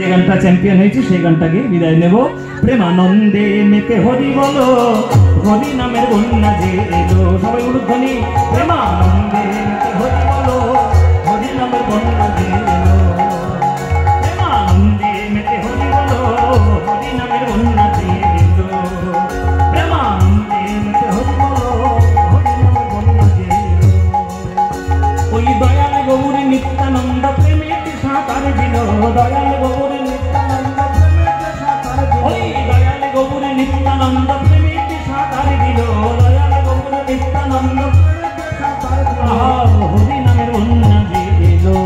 যে গানটা চ্যাম্পিয়ন হয়েছে সেই গানটাকে বিদায় নেব। প্রেমানন্দে মেতে হরি বলো, হরি নামের বন্যা যে এলো। সবাই উলুধ্বনি। প্রেমানন্দে মেতে হরি বলো, হরি নামের বন্যা যে এলো। প্রেমানন্দে মেতে হরি বলো, হরি নামের বন্যা যে এলো। প্রেমানন্দে মেতে হরি বলো, হরি নামের বন্যা যে এলো। ওই দয়াল গৌরী নিত্যানন্দ প্রেমের সাঁতার দিল। দয়াল গৌরী নিত্যানন্দ প্রেমের সাঁতার দিল। ওই দয়াল গৌরী নিত্যানন্দ প্রেমের সাঁতার দিল। দয়াল গৌরী নিত্যানন্দ প্রেমের সাঁতার দিল। হরি নামের বন্যা যে এলো।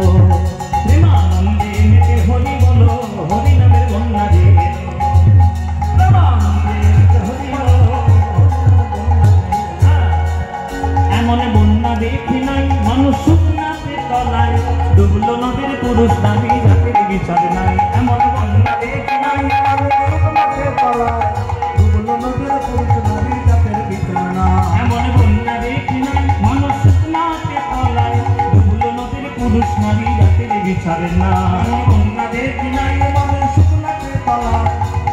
প্রেমানন্দে মেতে হরি বলো, হরি নামের বন্যা যে এলো। প্রেমানন্দে মেতে হরি বলো, এমন বন্যা দেখি নাই মানুষ শুকনাতে তলায়। ডুবলো নদীর পুরুষ নারী জাতির বিচার নাই। এমন বন্যা দেখি নাই মানুষ শুকনাতে তলায়। ডুবলো নদীর পুরুষ নারী জাতির বিচার নাই। এমন বন্যা দেখি নাই মানুষ শুকনাতে তলায়। ডুবলো নদীর পুরুষ নারী জাতির বিচার নাই। বন্যা দেখি নাই মানুষ শুকনাতে তলায়।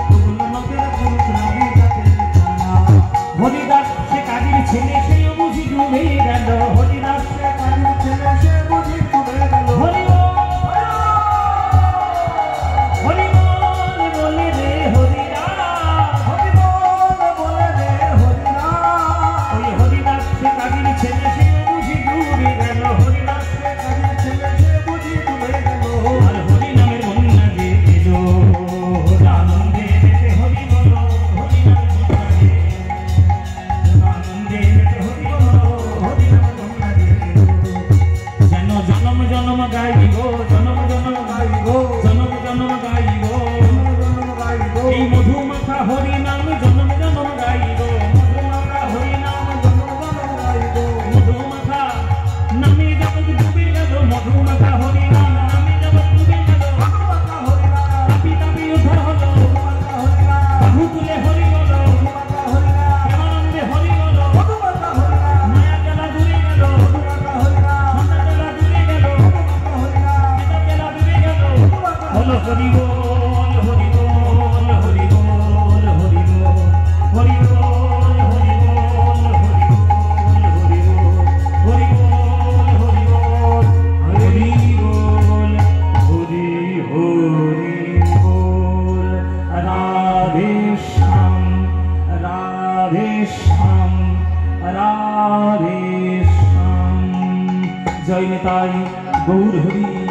ডুবলো নদীর পুরুষ নারী জাতির বিচার নাই। হরিদাস সে কাজীর ছেলে, সেও বুঝি ডুবে গেল। হরিদাস সে কাজীর ছেলে, সে বুঝি ডুবে গেল। হরি হরি বলে রে হরিরা, হরি বলে রে হরিরা। ওই হরিদাস সে কাজীর ছেলে, সে বুঝি ডুবে গেল। হরিদাস সে কাজীর ছেলে, সে বুঝি ডুবে গেল। আর হরি নামের বন্যা যে এলো। আনন্দে মেতে হরি বলো, হরি নামের বন্যা যে এলো। আনন্দে মেতে হরি বলো, হরি নামের বন্যা যে এলো। যেন জনম জনম গাইব, জনম জনম গাইব, জনম জনম গাইব, জনম গাইব। এই মধুমাখা হরি নাম জনম জনম গাইব। মধুমাখা হরি নাম জনম জনম গাইব। মধুমাখা নামে জগৎ ডুবে গেল। মধুমাখা হরি নাম নামে জগৎ ডুবে গেল। মধুমাখা হরি নাম তাপি তাপি উদ্ধার হলো। মধুমাখা হরি নাম বাহু তুলে হরি বলো। মধুমাখা হরি নাম প্রেমানন্দে হরি বলো। মধুমাখা হরি নাম মায়া জ্বালা দূরে গেল। মধুমাখা হরি নাম সন্ধ্যা জ্বালা দূরে গেল। মধুমাখা হরি নাম পিতা জ্বালা দূরে গেল। হলো হরি বল, হরি বল, হরি বল, হরি বল, হরি বল, হরি বল, হরি বল, হরি বল, হরি বল, হরি বল, হরি বল, হরি হরি বল। রাধে শ্যাম, রাধে শ্যাম, রাধে শ্যাম। জয় নিতাই গৌর হরি।